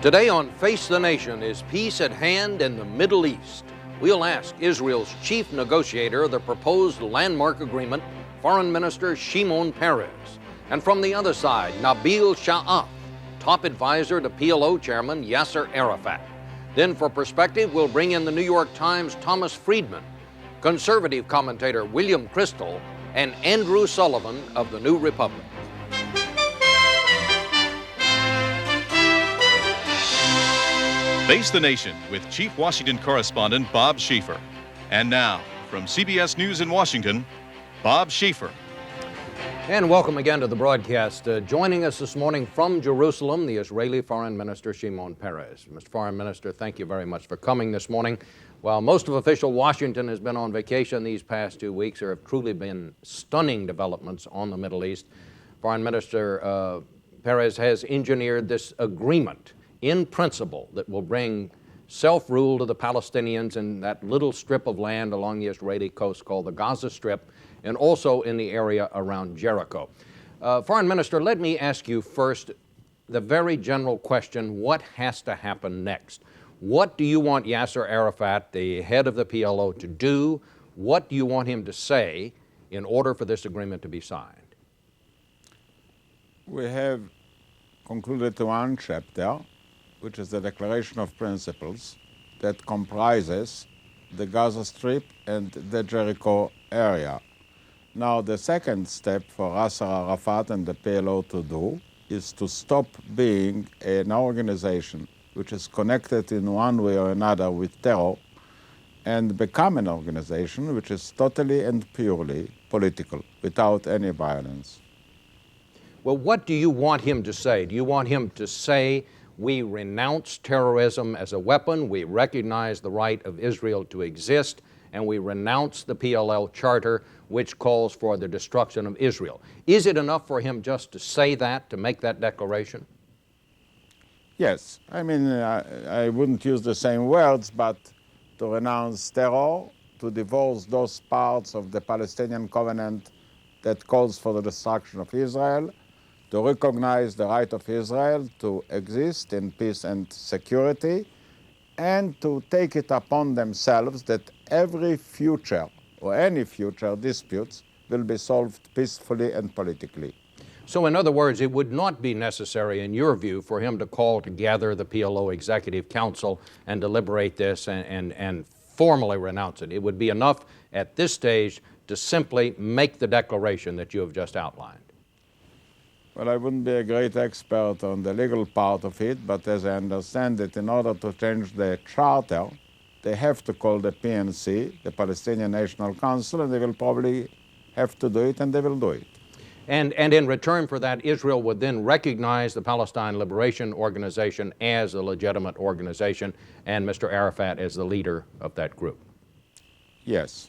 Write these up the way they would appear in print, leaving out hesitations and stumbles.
Today on Face the Nation, is peace at hand in the Middle East? We'll ask Israel's chief negotiator of the proposed landmark agreement, Foreign Minister Shimon Peres. And from the other side, Nabil Shaat, top advisor to PLO chairman Yasser Arafat. Then for perspective, we'll bring in the New York Times' Thomas Friedman, conservative commentator William Crystal, and Andrew Sullivan of the New Republic. Face the Nation with Chief Washington Correspondent Bob Schieffer. And now, from CBS News in Washington, Bob Schieffer. And welcome again to the broadcast. Joining us this morning from Jerusalem, the Israeli Foreign Minister Shimon Peres. Mr. Foreign Minister, thank you very much for coming this morning. While most of official Washington has been on vacation these past 2 weeks, there have truly been stunning developments on the Middle East. Foreign Minister Peres has engineered this agreement in principle that will bring self-rule to the Palestinians in that little strip of land along the Israeli coast called the Gaza Strip, and also in the area around Jericho. Foreign Minister, let me ask you first the very general question, what has to happen next? What do you want Yasser Arafat, the head of the PLO, to do? What do you want him to say in order for this agreement to be signed? We have concluded one chapter, which is the Declaration of Principles that comprises the Gaza Strip and the Jericho area. Now, the second step for Yasser Arafat and the PLO to do is to stop being an organization which is connected in one way or another with terror and become an organization which is totally and purely political, without any violence. Well, what do you want him to say? Do you want him to say, we renounce terrorism as a weapon, we recognize the right of Israel to exist, and we renounce the PLO charter, which calls for the destruction of Israel? Is it enough for him just to say that, to make that declaration? Yes. I mean, I wouldn't use the same words, but to renounce terror, to divorce those parts of the Palestinian covenant that calls for the destruction of Israel, to recognize the right of Israel to exist in peace and security, and to take it upon themselves that every future or any future disputes will be solved peacefully and politically. So in other words, it would not be necessary, in your view, for him to call together the PLO Executive Council and deliberate this and formally renounce it. It would be enough at this stage to simply make the declaration that you have just outlined. Well, I wouldn't be a great expert on the legal part of it, but as I understand it, in order to change the charter, they have to call the PNC, the Palestinian National Council, and they will probably have to do it, and they will do it. And in return for that, Israel would then recognize the Palestine Liberation Organization as a legitimate organization, and Mr. Arafat as the leader of that group. Yes.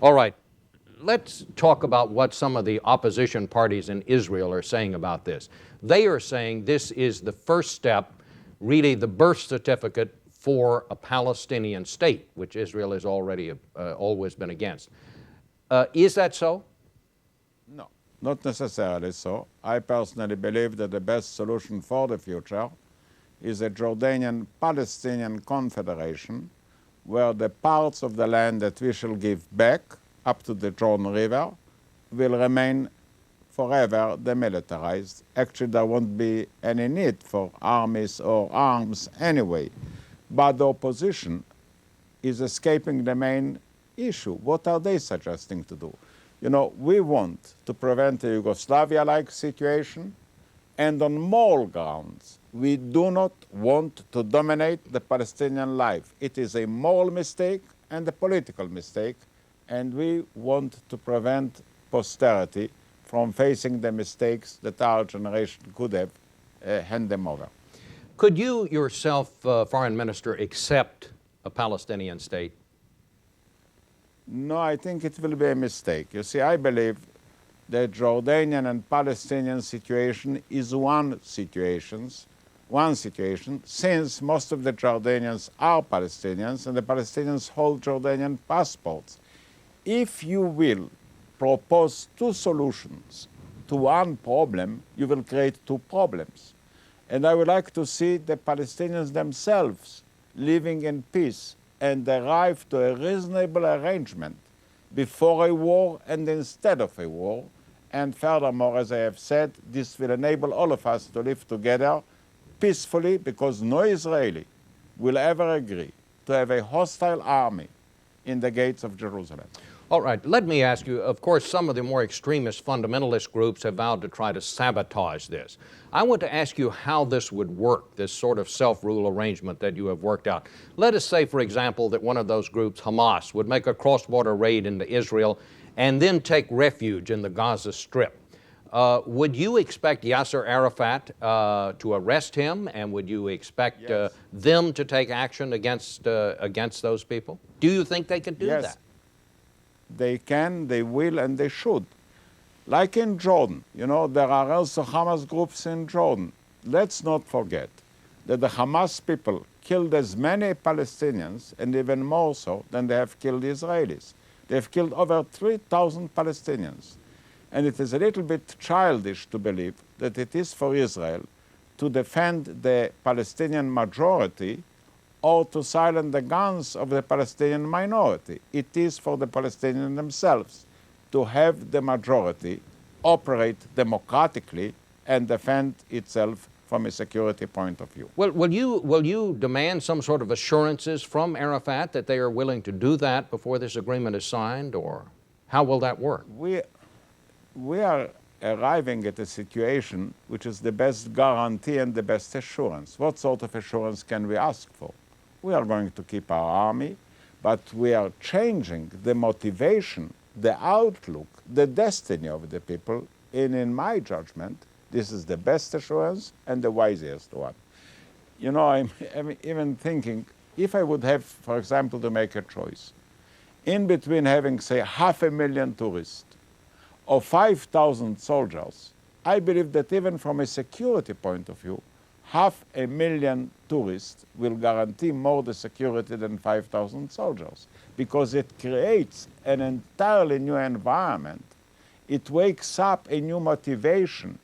All right. Let's talk about what some of the opposition parties in Israel are saying about this. They are saying this is the first step, really the birth certificate for a Palestinian state, which Israel has already always been against. Is that so? No, not necessarily so. I personally believe that the best solution for the future is a Jordanian-Palestinian confederation where the parts of the land that we shall give back up to the Jordan River will remain forever demilitarized. Actually, there won't be any need for armies or arms anyway. But the opposition is escaping the main issue. What are they suggesting to do? You know, we want to prevent a Yugoslavia-like situation, and on moral grounds, we do not want to dominate the Palestinian life. It is a moral mistake and a political mistake, and we want to prevent posterity from facing the mistakes that our generation could have hand them over. Could you yourself, Foreign Minister, accept a Palestinian state? No, I think it will be a mistake. You see, I believe the Jordanian and Palestinian situation is one situation, since most of the Jordanians are Palestinians and the Palestinians hold Jordanian passports. If you will propose two solutions to one problem, you will create two problems. And I would like to see the Palestinians themselves living in peace and arrive to a reasonable arrangement before a war and instead of a war. And furthermore, as I have said, this will enable all of us to live together peacefully, because no Israeli will ever agree to have a hostile army in the gates of Jerusalem. All right, let me ask you, of course, some of the more extremist fundamentalist groups have vowed to try to sabotage this. I want to ask you how this would work, this sort of self-rule arrangement that you have worked out. Let us say, for example, that one of those groups, Hamas, would make a cross-border raid into Israel and then take refuge in the Gaza Strip. Would you expect Yasser Arafat to arrest him, and would you expect them to take action against those people? Do you think they could do that? They can, they will, and they should. Like in Jordan, you know, there are also Hamas groups in Jordan. Let's not forget that the Hamas people killed as many Palestinians, and even more so, than they have killed Israelis. They've killed over 3,000 Palestinians. And it is a little bit childish to believe that it is for Israel to defend the Palestinian majority or to silence the guns of the Palestinian minority. It is for the Palestinians themselves to have the majority operate democratically and defend itself from a security point of view. Well, will you demand some sort of assurances from Arafat that they are willing to do that before this agreement is signed, or how will that work? We are arriving at a situation which is the best guarantee and the best assurance. What sort of assurance can we ask for? We are going to keep our army, but we are changing the motivation, the outlook, the destiny of the people, and in my judgment, this is the best assurance and the wisest one. You know, I'm even thinking, if I would have, for example, to make a choice, in between having, say, 500,000 tourists or 5,000 soldiers, I believe that even from a security point of view, 500,000 tourists will guarantee more the security than 5,000 soldiers, because it creates an entirely new environment. It wakes up a new motivation.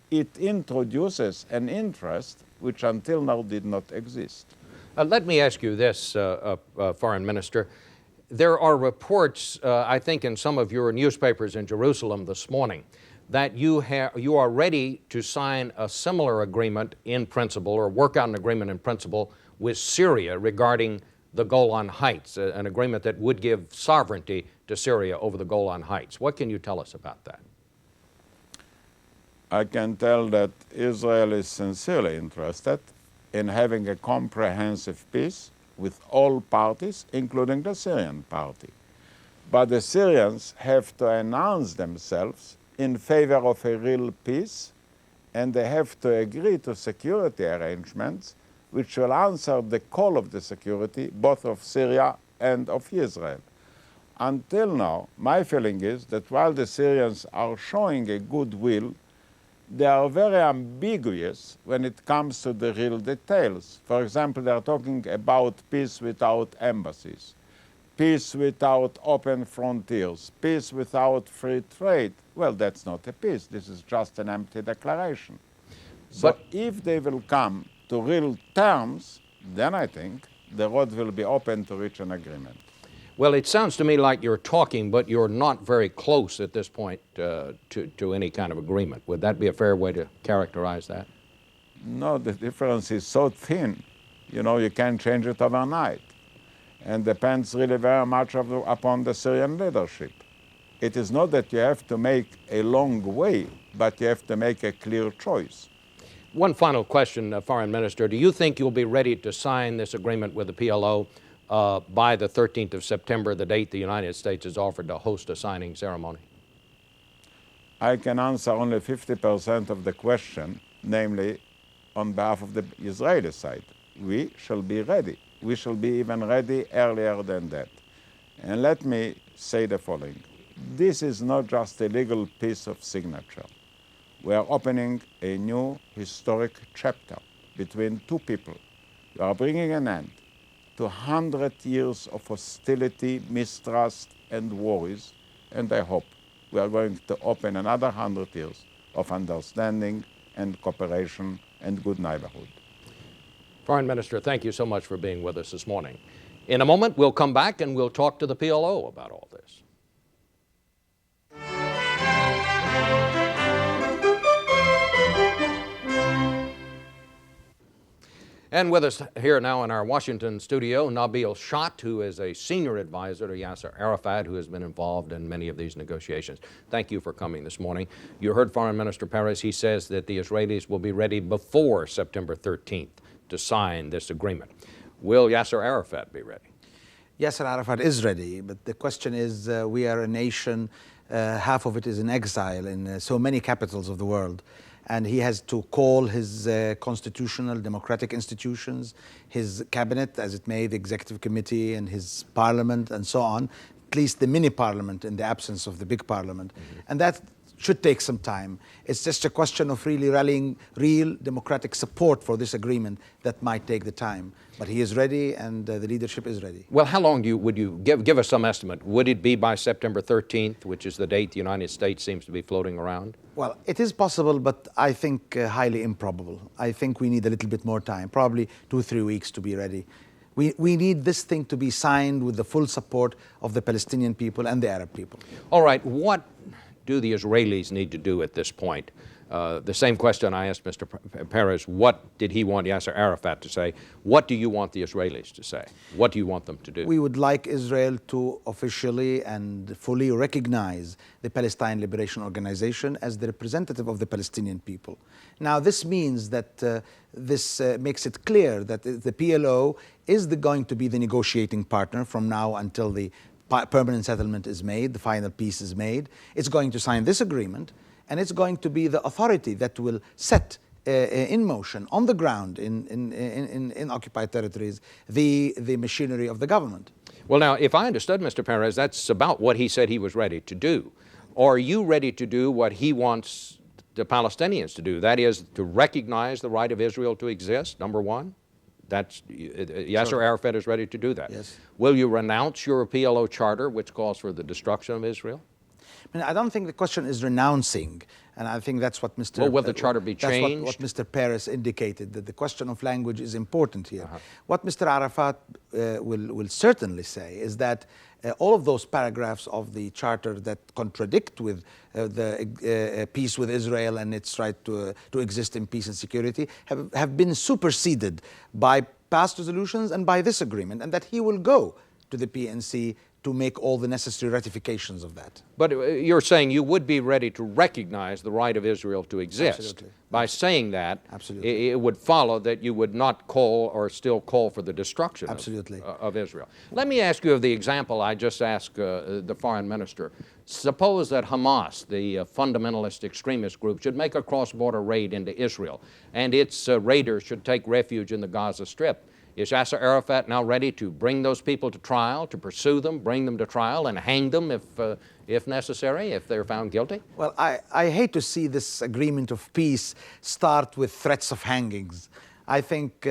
It introduces an interest which until now did not exist. Let me ask you this, Foreign Minister. There are reports, I think in some of your newspapers in Jerusalem this morning, that you are ready to sign a similar agreement in principle, or work out an agreement in principle with Syria regarding the Golan Heights, an agreement that would give sovereignty to Syria over the Golan Heights. What can you tell us about that? I can tell that Israel is sincerely interested in having a comprehensive peace with all parties, including the Syrian party. But the Syrians have to announce themselves in favor of a real peace, and they have to agree to security arrangements which will answer the call of the security both of Syria and of Israel. Until now, my feeling is that while the Syrians are showing a goodwill, they are very ambiguous when it comes to the real details. For example, they are talking about peace without embassies, peace without open frontiers, peace without free trade. Well, that's not a peace. This is just an empty declaration. So if they will come to real terms, then I think the road will be open to reach an agreement. Well, it sounds to me like you're talking, but you're not very close at this point to any kind of agreement. Would that be a fair way to characterize that? No, the difference is so thin. You know, you can't change it overnight. And depends really very much upon the Syrian leadership. It is not that you have to make a long way, but you have to make a clear choice. One final question, Foreign Minister. Do you think you'll be ready to sign this agreement with the PLO by the 13th of September, the date the United States has offered to host a signing ceremony? I can answer only 50% of the question, namely on behalf of the Israeli side. We shall be ready. We shall be even ready earlier than that. And let me say the following. This is not just a legal piece of signature. We are opening a new historic chapter between two people. We are bringing an end to 100 years of hostility, mistrust, and worries, and I hope we are going to open another 100 years of understanding and cooperation and good neighborhood. Foreign Minister, thank you so much for being with us this morning. In a moment, we'll come back and we'll talk to the PLO about all this. And with us here now in our Washington studio, Nabil Shaat, who is a senior advisor to Yasser Arafat, who has been involved in many of these negotiations. Thank you for coming this morning. You heard Foreign Minister Peres. He says that the Israelis will be ready before September 13th to sign this agreement. Will Yasser Arafat be ready? Yasser Arafat is ready, but the question is, we are a nation, half of it is in exile in so many capitals of the world. And he has to call his constitutional democratic institutions, his cabinet, as it may, the executive committee and his parliament and so on, at least the mini parliament in the absence of the big parliament. Mm-hmm. And that should take some time. It's just a question of really rallying real democratic support for this agreement that might take the time. But he is ready and the leadership is ready. Well, how long would you give us some estimate? Would it be by September 13th, which is the date the United States seems to be floating around? Well, it is possible, but I think highly improbable. I think we need a little bit more time, probably 2-3 weeks to be ready. We need this thing to be signed with the full support of the Palestinian people and the Arab people. All right, what do the Israelis need to do at this point? The same question I asked Mr. Peres, what did he want Yasser Arafat to say? What do you want the Israelis to say? What do you want them to do? We would like Israel to officially and fully recognize the Palestine Liberation Organization as the representative of the Palestinian people. Now, this means that this makes it clear that the PLO is going to be the negotiating partner from now until the permanent settlement is made, the final peace is made. It's going to sign this agreement, and it's going to be the authority that will set in motion, on the ground, in occupied territories, the machinery of the government. Well, now, if I understood Mr. Peres, that's about what he said he was ready to do. Are you ready to do what he wants the Palestinians to do? That is, to recognize the right of Israel to exist, number one? That's, Yasser Arafat is ready to do that. Yes. Will you renounce your PLO charter, which calls for the destruction of Israel? I mean, I don't think the question is renouncing, and I think that's what Mr. Well, will the charter be changed? That's what Mr. Peres indicated, that the question of language is important here. What Mr. Arafat will certainly say is that all of those paragraphs of the charter that contradict with the peace with Israel and its right to exist in peace and security have been superseded by past resolutions and by this agreement, and that he will go to the PNC to make all the necessary ratifications of that. But you're saying you would be ready to recognize the right of Israel to exist. Absolutely. By saying that, Absolutely. it would follow that you would not call or still call for the destruction Absolutely. of Israel. Let me ask you of the example I just asked the foreign minister. Suppose that Hamas, the fundamentalist extremist group, should make a cross-border raid into Israel, and its raiders should take refuge in the Gaza Strip. Is Yasser Arafat now ready to bring those people to trial, to pursue them, bring them to trial, and hang them if necessary, if they're found guilty? Well, I hate to see this agreement of peace start with threats of hangings. I think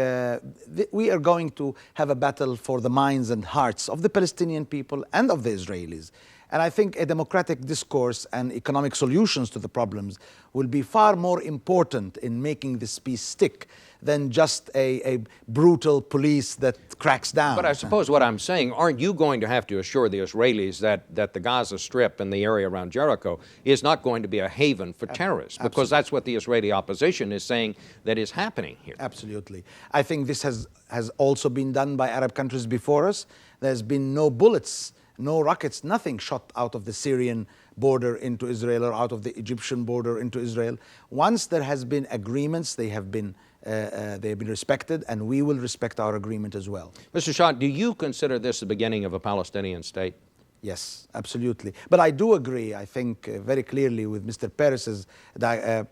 we are going to have a battle for the minds and hearts of the Palestinian people and of the Israelis. And I think a democratic discourse and economic solutions to the problems will be far more important in making this peace stick than just a brutal police that cracks down. But I suppose what I'm saying, aren't you going to have to assure the Israelis that the Gaza Strip and the area around Jericho is not going to be a haven for terrorists? Because Absolutely. that's what the Israeli opposition is saying that is happening here. Absolutely. I think this has also been done by Arab countries before us. There's been no bullets, no rockets, nothing shot out of the Syrian border into Israel or out of the Egyptian border into Israel. Once there has been agreements, they have been respected, and we will respect our agreement as well. Mr. Shaat, do you consider this the beginning of a Palestinian state? Yes, absolutely. But I do agree, I think, very clearly with Mr. Peres's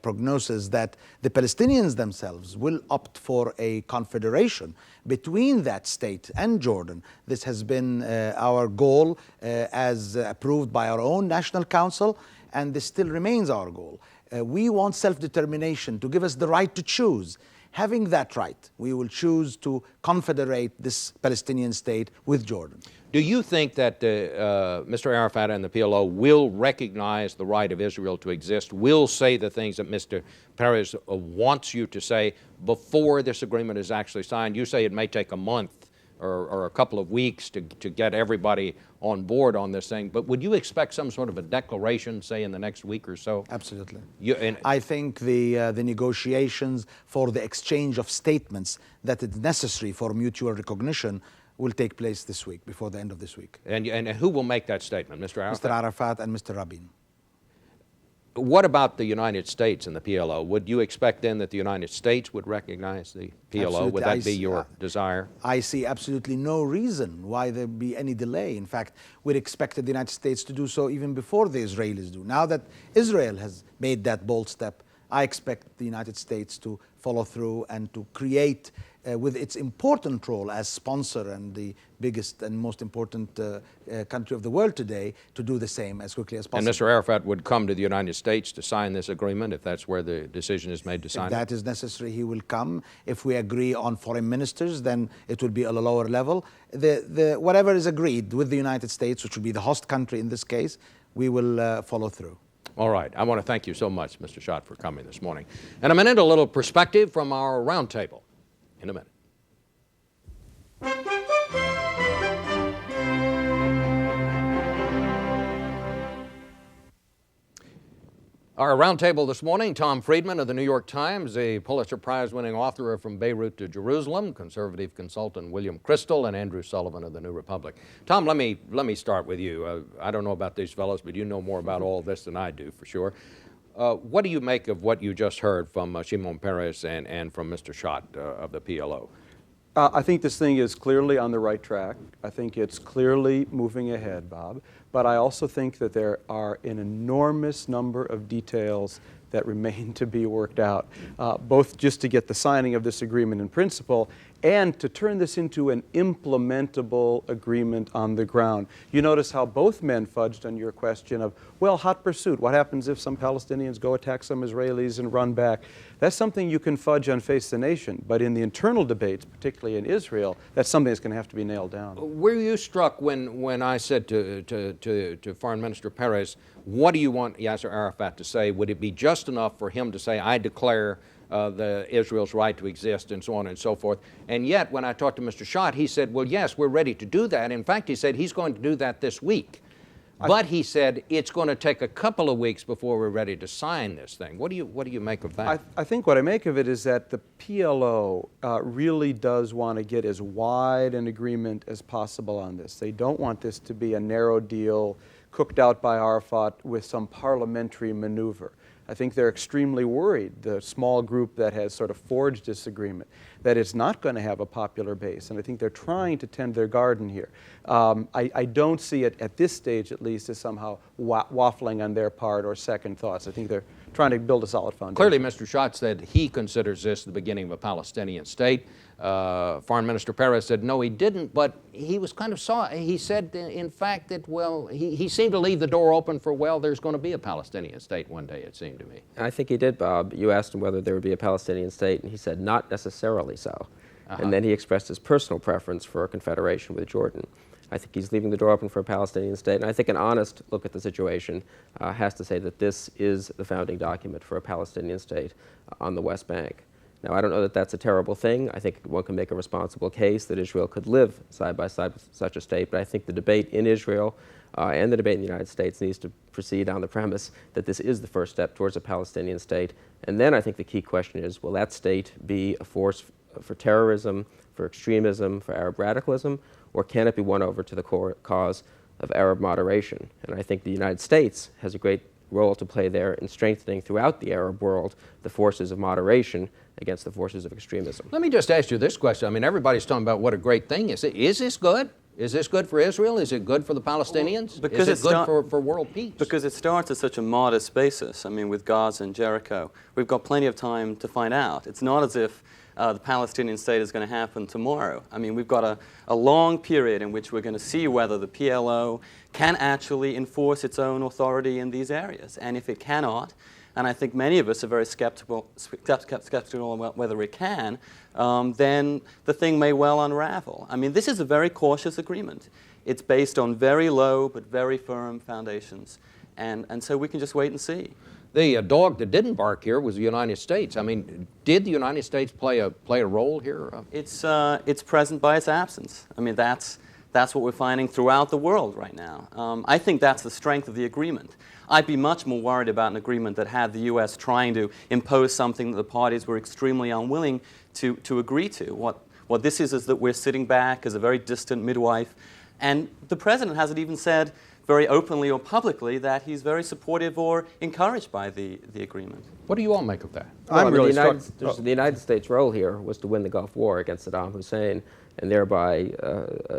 prognosis that the Palestinians themselves will opt for a confederation between that state and Jordan. This has been our goal as approved by our own National Council, and this still remains our goal. We want self-determination, to give us the right to choose. Having that right, we will choose to confederate this Palestinian state with Jordan. Do you think that Mr. Arafat and the PLO will recognize the right of Israel to exist, will say the things that Mr. Peres wants you to say before this agreement is actually signed? You say it may take a month or a couple of weeks to get everybody on board on this thing, but would you expect some sort of a declaration, say, in the next week or so? Absolutely. I think the negotiations for the exchange of statements that is necessary for mutual recognition will take place this week, before the end of this week. And who will make that statement, Mr. Arafat? Mr. Arafat and Mr. Rabin. What about the United States and the PLO? Would you expect then that the United States would recognize the PLO? Absolutely. Would that be your desire? I see absolutely no reason why there'd be any delay. In fact, we'd expected the United States to do so even before the Israelis do. Now that Israel has made that bold step, I expect the United States to follow through and to create, with its important role as sponsor and the biggest and most important country of the world today, to do the same as quickly as possible. And Mr. Arafat would come to the United States to sign this agreement if that's where the decision is made to sign it? If that is necessary, he will come. If we agree on foreign ministers, then it will be at a lower level. Whatever is agreed with the United States, which will be the host country in this case, we will follow through. All right. I want to thank you so much, Mr. Shaat, for coming this morning. In a minute, a little perspective from our roundtable. In a minute. Our roundtable this morning, Tom Friedman of the New York Times, a Pulitzer Prize-winning author of From Beirut to Jerusalem, conservative consultant William Crystal, and Andrew Sullivan of the New Republic. Tom, let me start with you. I don't know about these fellows, but you know more about all this than I do, for sure. What do you make of what you just heard from Shimon Peres and from Mr. Shaat of the PLO? I think this thing is clearly on the right track. I think it's clearly moving ahead, Bob. But I also think that there are an enormous number of details that remain to be worked out, both just to get the signing of this agreement in principle and to turn this into an implementable agreement on the ground. You notice how both men fudged on your question of, well, hot pursuit. What happens if some Palestinians go attack some Israelis and run back? That's something you can fudge on Face the Nation. But in the internal debates, particularly in Israel, that's something that's going to have to be nailed down. Were you struck when I said to Foreign Minister Peres, what do you want Yasser Arafat to say? Would it be just enough for him to say, I declare Israel's right to exist, and so on and so forth? And yet, when I talked to Mr. Shaat, he said, well, yes, we're ready to do that. In fact, he said he's going to do that this week. But he said it's going to take a couple of weeks before we're ready to sign this thing. What do you make of that? I think what I make of it is that the PLO really does want to get as wide an agreement as possible on this. They don't want this to be a narrow deal cooked out by Arafat with some parliamentary maneuver. I think they're extremely worried, the small group that has sort of forged this agreement, that it's not going to have a popular base. And I think they're trying to tend their garden here. I don't see it, at this stage at least, as somehow waffling on their part or second thoughts. I think they're trying to build a solid foundation. Clearly, Mr. Shaat said he considers this the beginning of a Palestinian state. Foreign Minister Peres said no, he didn't, but he was kind of he said, in fact, that, well, he seemed to leave the door open for, well, there's going to be a Palestinian state one day, it seemed to me. I think he did, Bob. You asked him whether there would be a Palestinian state, and he said not necessarily so. And then he expressed his personal preference for a confederation with Jordan. I think he's leaving the door open for a Palestinian state, and I think an honest look at the situation has to say that this is the founding document for a Palestinian state on the West Bank. Now, I don't know that that's a terrible thing. I think one can make a responsible case that Israel could live side by side with such a state, but I think the debate in Israel and the debate in the United States needs to proceed on the premise that this is the first step towards a Palestinian state. And then I think the key question is, will that state be a force for terrorism, for extremism, for Arab radicalism, or can it be won over to the cause of Arab moderation? And I think the United States has a great role to play there in strengthening throughout the Arab world the forces of moderation against the forces of extremism. Let me just ask you this question. I mean, everybody's talking about what a great thing is. Is this good? Is this good for Israel? Is it good for the Palestinians? Because is it good for world peace? Because it starts at such a modest basis. I mean, with Gaza and Jericho, we've got plenty of time to find out. It's not as if the Palestinian state is going to happen tomorrow. I mean, we've got a long period in which we're going to see whether the PLO can actually enforce its own authority in these areas. And if it cannot, and I think many of us are very skeptical about whether it can, then the thing may well unravel. I mean, this is a very cautious agreement. It's based on very low but very firm foundations, and so we can just wait and see. The dog that didn't bark here was the United States. I mean, did the United States play a role here? It's present by its absence. I mean, that's what we're finding throughout the world right now. I think that's the strength of the agreement. I'd be much more worried about an agreement that had the U.S. trying to impose something that the parties were extremely unwilling to agree to. What this is that we're sitting back as a very distant midwife, and the president hasn't even said very openly or publicly that he's very supportive or encouraged by the agreement. What do you all make of that? Well, the United States' role here was to win the Gulf War against Saddam Hussein and thereby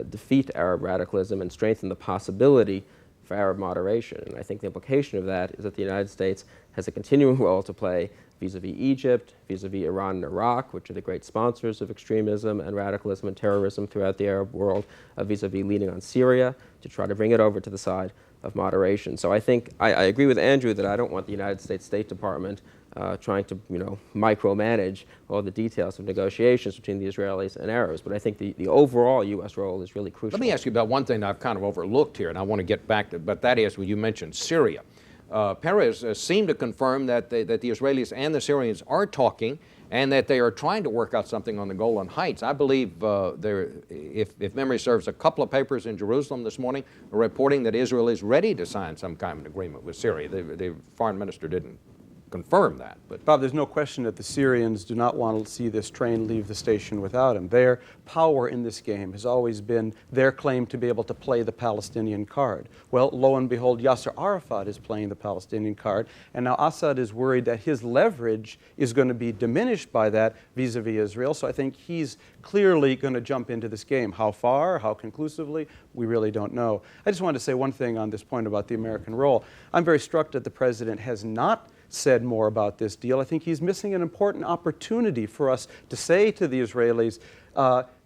defeat Arab radicalism and strengthen the possibility for Arab moderation. And I think the implication of that is that the United States has a continuing role to play vis-a-vis Egypt, vis-a-vis Iran and Iraq, which are the great sponsors of extremism and radicalism and terrorism throughout the Arab world, vis-a-vis leaning on Syria to try to bring it over to the side of moderation. So I think I agree with Andrew that I don't want the United States State Department trying to micromanage all the details of negotiations between the Israelis and Arabs. But I think the overall U.S. role is really crucial. Let me ask you about one thing that I've kind of overlooked here, and I want to get back to, but that is when you mentioned Syria. Peres seemed to confirm that the Israelis and the Syrians are talking and that they are trying to work out something on the Golan Heights. I believe, if memory serves, a couple of papers in Jerusalem this morning are reporting that Israel is ready to sign some kind of an agreement with Syria. The foreign minister didn't confirm that. But Bob, there's no question that the Syrians do not want to see this train leave the station without him. Their power in this game has always been their claim to be able to play the Palestinian card. Well, lo and behold, Yasser Arafat is playing the Palestinian card, and now Assad is worried that his leverage is going to be diminished by that vis-a-vis Israel, so I think he's clearly going to jump into this game. How far, how conclusively, we really don't know. I just wanted to say one thing on this point about the American role. I'm very struck that the president has not said more about this deal. I think he's missing an important opportunity for us to say to the Israelis,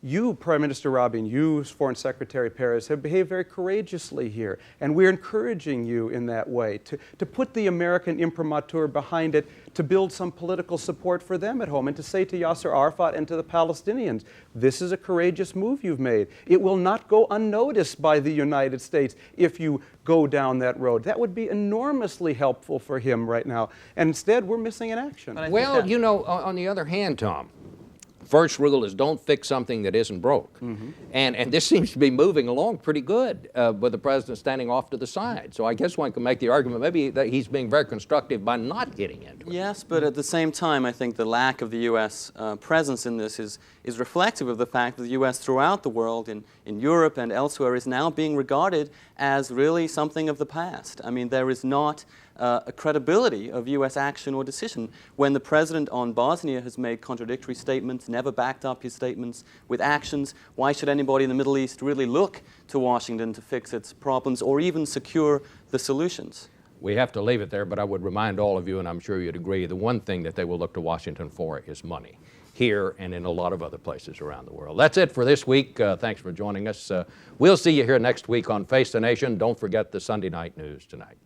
you, Prime Minister Rabin, you, Foreign Secretary Peres, have behaved very courageously here, and we're encouraging you in that way to put the American imprimatur behind it, to build some political support for them at home, and to say to Yasser Arafat and to the Palestinians, this is a courageous move you've made. It will not go unnoticed by the United States if you go down that road. That would be enormously helpful for him right now, and instead we're missing in action. well, you know, on the other hand, Tom, first rule is don't fix something that isn't broke. Mm-hmm. And this seems to be moving along pretty good with the president standing off to the side. So I guess one can make the argument maybe that he's being very constructive by not getting into it. Yes, but at the same time, I think the lack of the U.S. Presence in this is reflective of the fact that the U.S. throughout the world, in Europe and elsewhere, is now being regarded as really something of the past. I mean, there is not a credibility of U.S. action or decision. When the president on Bosnia has made contradictory statements, never backed up his statements with actions, why should anybody in the Middle East really look to Washington to fix its problems or even secure the solutions? We have to leave it there, but I would remind all of you, and I'm sure you'd agree, the one thing that they will look to Washington for is money, here and in a lot of other places around the world. That's it for this week. Thanks for joining us. We'll see you here next week on Face the Nation. Don't forget the Sunday night news tonight.